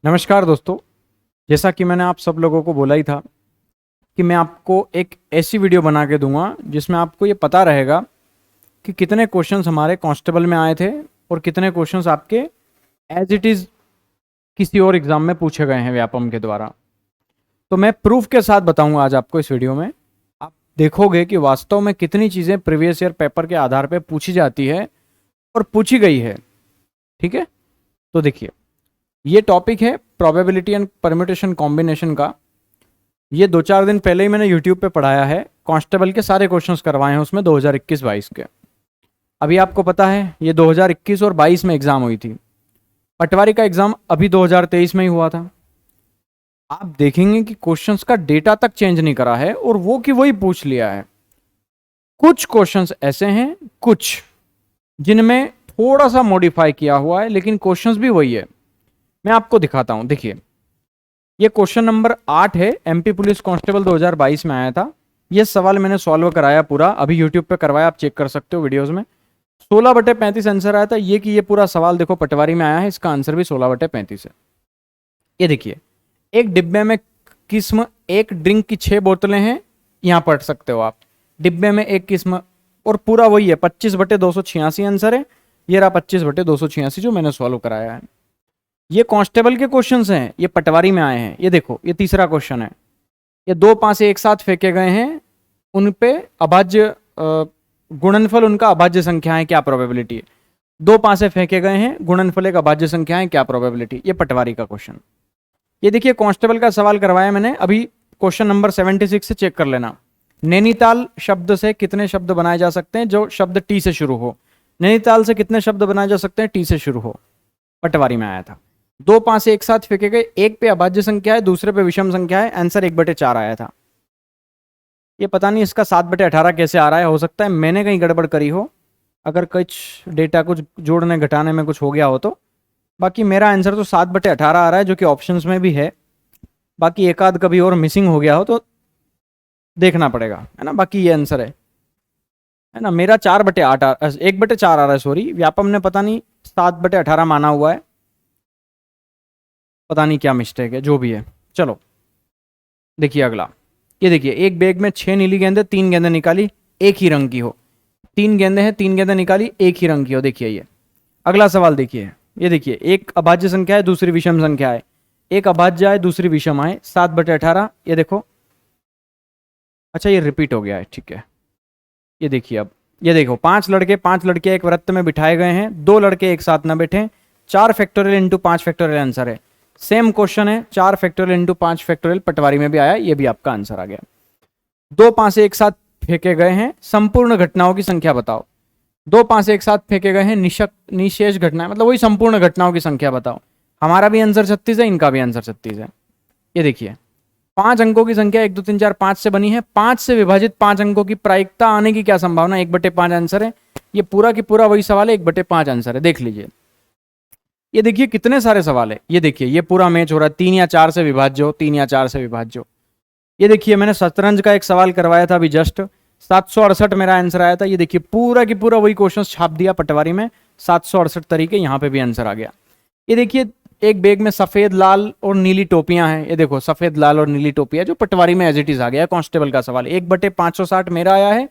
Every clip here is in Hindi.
नमस्कार दोस्तों। जैसा कि मैंने आप सब लोगों को बोला ही था कि मैं आपको एक ऐसी वीडियो बना के दूंगा जिसमें आपको ये पता रहेगा कि कितने क्वेश्चंस हमारे कांस्टेबल में आए थे और कितने क्वेश्चंस आपके एज इट इज़ किसी और एग्ज़ाम में पूछे गए हैं व्यापम के द्वारा। तो मैं प्रूफ के साथ बताऊंगा आज आपको इस वीडियो में। आप देखोगे कि वास्तव में कितनी चीज़ें प्रीवियस ईयर पेपर के आधार पर पूछी जाती है और पूछी गई है। ठीक है, तो देखिए, ये टॉपिक है प्रोबेबिलिटी एंड परम्यूटेशन कॉम्बिनेशन का। ये 2-4 दिन पहले ही मैंने यूट्यूब पे पढ़ाया है। कांस्टेबल के सारे क्वेश्चंस करवाए हैं उसमें 2021-22 के। अभी आपको पता है ये 2021 और 22 में एग्जाम हुई थी। पटवारी का एग्जाम अभी 2023 में ही हुआ था। आप देखेंगे कि क्वेश्चंस का डेटा तक चेंज नहीं करा है और वो की वही पूछ लिया है। कुछ क्वेश्चंस ऐसे हैं, कुछ जिनमें थोड़ा सा मॉडिफाई किया हुआ है, लेकिन क्वेश्चंस भी वही है। मैं आपको दिखाता हूं। देखिए, ये क्वेश्चन नंबर 8 है, एमपी पुलिस कांस्टेबल 2022 में आया था। ये सवाल मैंने सॉल्व कराया पूरा, अभी यूट्यूब पे करवाया, आप चेक कर सकते हो वीडियोस में। 16/35 आंसर आया था। ये कि ये पूरा सवाल देखो पटवारी में आया है, इसका आंसर भी 16/35 है। ये देखिए, एक डिब्बे में किस्म एक ड्रिंक की 6 बोतलें हैं, यहां पढ़ सकते हो आप। डिब्बे में एक किस्म, और पूरा वही है, 25/286 आंसर है। ये रहा 25/286 जो मैंने सॉल्व कराया है। ये कांस्टेबल के क्वेश्चंस हैं, ये पटवारी में आए हैं। ये देखो, ये तीसरा क्वेश्चन है। ये 2 पासे एक साथ फेंके गए हैं, उन पे अभाज्य गुणनफल उनका अभाज्य संख्या है, क्या प्रोबेबिलिटी है। 2 पासे फेंके गए हैं, गुणनफल एक अभाज्य संख्या है, क्या प्रोबेबिलिटी। ये पटवारी का क्वेश्चन। ये देखिए, कांस्टेबल का सवाल करवाया मैंने अभी। क्वेश्चन नंबर 76 से चेक कर लेना। नैनीताल शब्द से कितने शब्द बनाए जा सकते हैं जो शब्द टी से शुरू हो। नैनीताल से कितने शब्द बनाए जा सकते हैं टी से शुरू हो। पटवारी में आया था। 2 पासे एक साथ फेंके गए, एक पे अभाज्य संख्या है, दूसरे पे विषम संख्या है, आंसर 1/4 आया था। ये पता नहीं इसका 7/18 कैसे आ रहा है, हो सकता है मैंने कहीं गड़बड़ करी हो, अगर कुछ डेटा कुछ जोड़ने घटाने में कुछ हो गया हो तो। बाकी मेरा आंसर तो 7/18 आ रहा है, जो कि ऑप्शंस में भी है। बाकी एक आध कभी और मिसिंग हो गया हो तो देखना पड़ेगा, है ना। बाकी ये आंसर है ना। मेरा 4/8 1/4 आ रहा है, सॉरी। व्यापम ने पता नहीं 7/18 माना हुआ है, पता नहीं क्या मिस्टेक है, जो भी है। चलो देखिए अगला। ये देखिए, एक बैग में 6 नीली गेंदें, 3 गेंदें निकाली, एक ही रंग की हो। 3 गेंदें हैं, 3 गेंदें निकाली, एक ही रंग की हो। देखिए ये अगला सवाल देखिए। ये देखिए, एक अभाज्य संख्या है, दूसरी विषम संख्या है। एक अभाज्य है, दूसरी विषम है, 7/18। ये देखो, अच्छा ये रिपीट हो गया है, ठीक है। ये देखिए, अब ये देखो, 5 लड़के एक वृत्त में बिठाए गए हैं, 2 लड़के एक साथ ना बैठे। 4 फैक्टोरियल इंटू 5 फैक्टोरियल आंसर है। सेम क्वेश्चन है, 4 फैक्टोरियल इंटू 5 फैक्टोरियल पटवारी में भी आया, ये भी आपका आंसर आ गया। 2 पासे एक साथ फेंके गए हैं, संपूर्ण घटनाओं की संख्या बताओ। 2 पासे एक साथ फेंके गए हैं, निशेष घटनाएं, मतलब वही संपूर्ण घटनाओं की संख्या बताओ। हमारा भी आंसर 36 है, इनका भी आंसर 36 है। ये देखिए, 5 अंकों की संख्या 1 2 3 4 5 से बनी है। 5 से विभाजित 5 अंकों की प्रायिकता आने की क्या संभावना, 1/5 आंसर है। ये पूरा की पूरा वही सवाल है, 1/5 आंसर है, देख लीजिए। ये देखिए कितने सारे सवाल है। ये देखिए, ये पूरा मैच हो रहा है, 3 या 4 से विभाज्य हो, 3 या 4 से विभाज्य हो। ये देखिए, मैंने शतरंज का एक सवाल करवाया था अभी जस्ट, 768 मेरा आंसर आया था। ये देखिए, पूरा की पूरा वही क्वेश्चन छाप दिया पटवारी में, 768 तरीके, यहाँ पे भी आंसर आ गया। ये देखिए, एक बैग में सफेद, लाल और नीली टोपियां हैं। ये देखो, सफेद, लाल और नीली टोपियां, जो पटवारी में एज इट इज आ गया। कांस्टेबल का सवाल 1/560 मेरा आया है,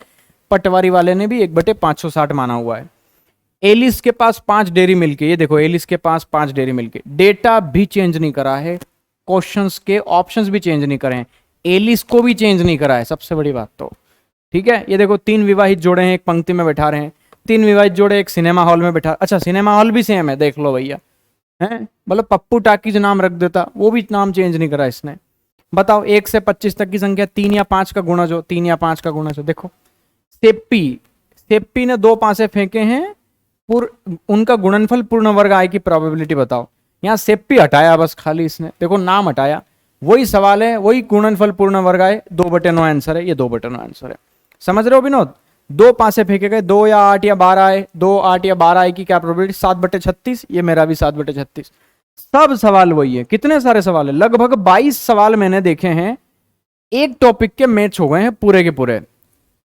पटवारी वाले ने भी 1/560 माना हुआ है। एलिस के पास 5 डेयरी मिल्क है। ये देखो, एलिस के पास 5 डेयरी मिल्क है। डेटा भी चेंज नहीं करा है, क्वेश्चंस के ऑप्शंस भी चेंज नहीं करे हैं, एलिस को भी चेंज नहीं करा है, सबसे बड़ी बात तो। ठीक है, ये देखो, 3 विवाहित जोड़े हैं, एक पंक्ति में बैठा रहे हैं। 3 विवाहित जोड़े एक सिनेमा हॉल में बैठा, अच्छा सिनेमा हॉल भी सेम है, देख लो भैया, है मतलब पप्पू टाकीज नाम रख देता, वो भी नाम चेंज नहीं करा इसने। बताओ, 1 से 25 तक की संख्या, 3 या 5 का गुणज हो, 3 या 5 का गुणज हो। देखो, सेप्पी ने 2 पासे फेंके हैं, उनका गुणनफल पूर्ण वर्ग आय की प्रोबेबिलिटी बताओ। यहाँ सेप्पी हटाया बस, खाली इसने, देखो नाम हटाया। वही सवाल है, वही गुणनफल पूर्ण वर्ग आय, 2/9 आंसर है। ये 2/9 आंसर है, समझ रहे हो विनोद। 2 पासे फेंके गए, 2 या 8 या 12 आए, 2 8 या 12 आए की क्या प्रोबेबिलिटी, 7/36। ये मेरा भी 7/36। सब सवाल वही है। कितने सारे सवाल है, लगभग 22 सवाल मैंने देखे हैं, एक टॉपिक के मैच हो गए हैं पूरे के पूरे।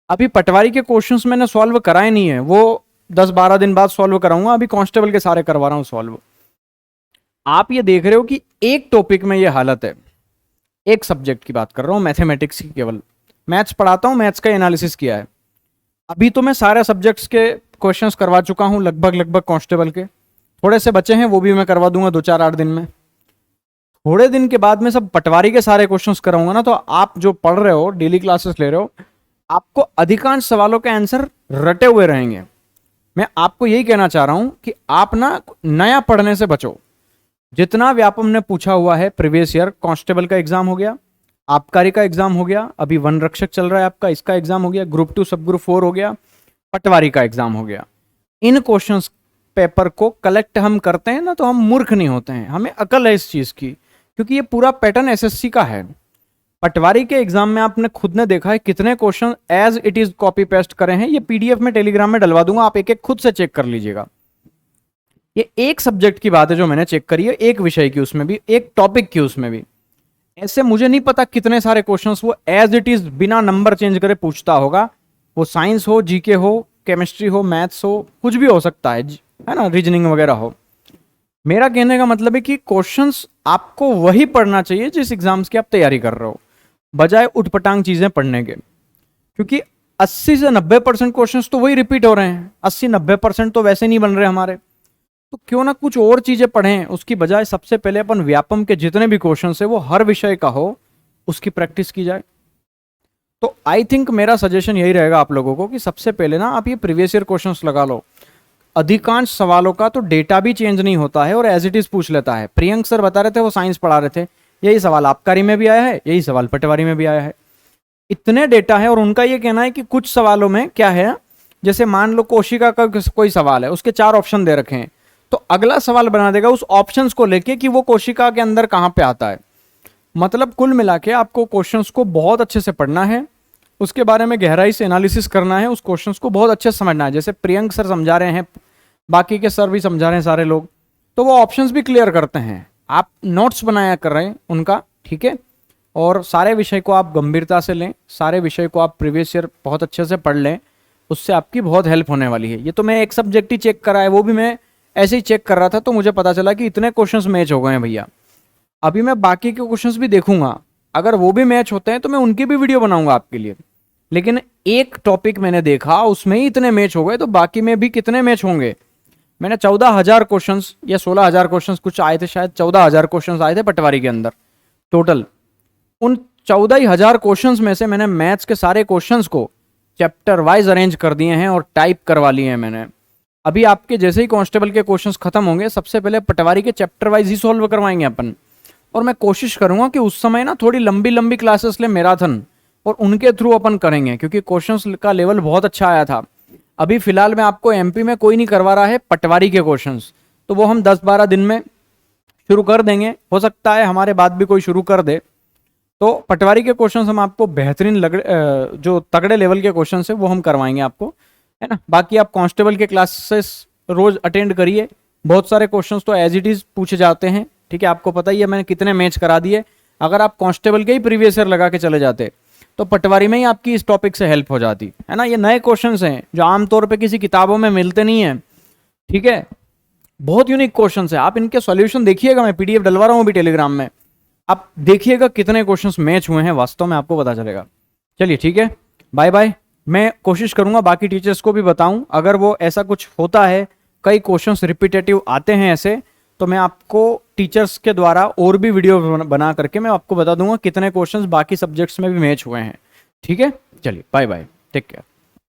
अभी पटवारी के क्वेश्चंस मैंने सॉल्व कराए नहीं है, वो 10-12 दिन बाद सॉल्व कराऊंगा। अभी कांस्टेबल के सारे करवा रहा हूं सॉल्व। आप ये देख रहे हो कि एक टॉपिक में ये हालत है, एक सब्जेक्ट की बात कर रहा हूँ, मैथमेटिक्स की, केवल मैथ्स पढ़ाता हूँ, मैथ्स का एनालिसिस किया है। अभी तो मैं सारे सब्जेक्ट्स के क्वेश्चंस करवा चुका हूँ, लगभग कांस्टेबल के। थोड़े से बचे हैं, वो भी मैं करवा दूंगा 2-4-8 दिन में। थोड़े दिन के बाद में सब पटवारी के सारे क्वेश्चंस कराऊंगा ना, तो आप जो पढ़ रहे हो, डेली क्लासेस ले रहे हो, आपको अधिकांश सवालों के आंसर रटे हुए रहेंगे। मैं आपको यही कहना चाह रहा हूं कि आप ना नया पढ़ने से बचो। जितना व्यापम ने पूछा हुआ है प्रीवियस ईयर, कांस्टेबल का एग्जाम हो गया, आबकारी का एग्जाम हो गया, अभी वन रक्षक चल रहा है आपका, इसका एग्जाम हो गया, ग्रुप 2 सब ग्रुप 4 हो गया, पटवारी का एग्जाम हो गया। इन क्वेश्चंस पेपर को कलेक्ट हम करते हैं ना, तो हम मूर्ख नहीं होते हैं, हमें अकल है इस चीज की, क्योंकि ये पूरा पैटर्न एसएससी का है। पटवारी के एग्जाम में आपने खुद ने देखा है कितने question as it is copy paste करे हैं। ये पीडीएफ में टेलीग्राम में डलवा दूंगा, आप एक एक खुद से चेक कर लीजिएगा। ये एक सब्जेक्ट की बात है जो मैंने चेक करी है, एक विषय की, उसमें भी एक टॉपिक की, उसमें भी ऐसे मुझे नहीं पता कितने सारे क्वेश्चंस वो एज इट इज बिना नंबर चेंज करे पूछता होगा। वो साइंस हो, जीके हो, केमिस्ट्री हो, मैथ्स हो, कुछ भी हो सकता है ना, रीजनिंग वगैरह हो। मेरा कहने का मतलब है कि क्वेश्चंस आपको वही पढ़ना चाहिए जिस एग्जाम्स की आप तैयारी कर रहे हो, बजाय उठपटांग चीजें पढ़ने के। क्योंकि 80 से 90% क्वेश्चंस तो वही रिपीट हो रहे हैं, 80-90% तो वैसे नहीं बन रहे हमारे। तो क्यों ना कुछ और चीजें पढ़ें, उसकी बजाय सबसे पहले अपन व्यापम के जितने भी क्वेश्चंस है वो हर विषय का हो, उसकी प्रैक्टिस की जाए। तो आई थिंक मेरा सजेशन यही रहेगा आप लोगों को कि सबसे पहले ना आप ये प्रीवियस ईयर क्वेश्चंस लगा लो। अधिकांश सवालों का तो डेटा भी चेंज नहीं होता है और एज इट इज पूछ लेता है। प्रियंक सर बता रहे थे, वो साइंस पढ़ा रहे थे, यही सवाल आबकारी में भी आया है, यही सवाल पटवारी में भी आया है। इतने डेटा है, और उनका ये कहना है कि कुछ सवालों में क्या है, जैसे मान लो कोशिका का कोई सवाल है, उसके 4 ऑप्शन दे रखे हैं, तो अगला सवाल बना देगा उस ऑप्शंस को लेके कि वो कोशिका के अंदर कहां पे आता है। मतलब कुल मिला के आपको क्वेश्चंस को बहुत अच्छे से पढ़ना है, उसके बारे में गहराई से एनालिसिस करना है, उस क्वेश्चंस को बहुत अच्छे से समझना है। जैसे प्रियंक सर समझा रहे हैं, बाकी के सर भी समझा रहे हैं सारे लोग, तो वो ऑप्शंस भी क्लियर करते हैं। आप नोट्स बनाया कर रहे हैं उनका, ठीक है, और सारे विषय को आप गंभीरता से लें, सारे विषय को आप प्रीवियस ईयर बहुत अच्छे से पढ़ लें, उससे आपकी बहुत हेल्प होने वाली है। ये तो मैं एक सब्जेक्ट ही चेक करा है, वो भी मैं ऐसे ही चेक कर रहा था, तो मुझे पता चला कि इतने क्वेश्चंस मैच हो गए हैं भैया। अभी मैं बाकी के क्वेश्चंस भी देखूंगा, अगर वो भी मैच होते हैं तो मैं उनकी भी वीडियो बनाऊंगा आपके लिए। लेकिन एक टॉपिक मैंने देखा, उसमें ही इतने मैच हो गए, तो बाकी में भी कितने मैच होंगे। मैंने 14,000 क्वेश्चंस या 16,000 क्वेश्चंस कुछ आए थे, शायद 14,000 क्वेश्चंस आए थे पटवारी के अंदर टोटल। उन 14,000 क्वेश्चंस में से मैंने मैथ्स के सारे क्वेश्चंस को चैप्टर वाइज अरेंज कर दिए हैं और टाइप करवा लिए हैं मैंने। अभी आपके जैसे ही कांस्टेबल के क्वेश्चंस खत्म होंगे, सबसे पहले पटवारी के चैप्टर वाइज ही सॉल्व करवाएंगे अपन। और मैं कोशिश करूंगा कि उस समय ना थोड़ी लंबी लंबी क्लासेस ले, मैराथन, और उनके थ्रू अपन करेंगे, क्योंकि क्वेश्चंस का लेवल बहुत अच्छा आया था। अभी फिलहाल में आपको एमपी में कोई नहीं करवा रहा है पटवारी के क्वेश्चंस, तो वो हम 10-12 दिन में शुरू कर देंगे। हो सकता है हमारे बाद भी कोई शुरू कर दे, तो पटवारी के क्वेश्चंस हम आपको बेहतरीन जो तगड़े लेवल के क्वेश्चंस है वो हम करवाएंगे आपको, है ना। बाकी आप कांस्टेबल के क्लासेस रोज अटेंड करिए, बहुत सारे क्वेश्चंस तो एज इट इज पूछे जाते हैं, ठीक है। आपको पता ही है मैंने कितने मैच करा दिए। अगर आप कांस्टेबल के ही प्रीवियस ईयर लगा के चले जाते तो पटवारी में ही आपकी इस टॉपिक से हेल्प हो जाती, है ना। ये नए क्वेश्चंस हैं जो आमतौर पे किसी किताबों में मिलते नहीं है, ठीक है। बहुत यूनिक क्वेश्चंस है, आप इनके सॉल्यूशन देखिएगा, मैं पीडीएफ डलवा रहा हूँ अभी टेलीग्राम में, आप देखिएगा कितने क्वेश्चंस मैच हुए हैं, वास्तव में आपको पता चलेगा। चलिए ठीक है, बाय बाय। मैं कोशिश करूंगा बाकी टीचर्स को भी बताऊं, अगर वो ऐसा कुछ होता है, कई क्वेश्चंस रिपीटेटिव आते हैं ऐसे, तो मैं आपको टीचर्स के द्वारा और भी वीडियो बना करके मैं आपको बता दूंगा कितने क्वेश्चंस बाकी सब्जेक्ट्स में भी मैच हुए हैं, ठीक है। चलिए बाय बाय, टेक केयर।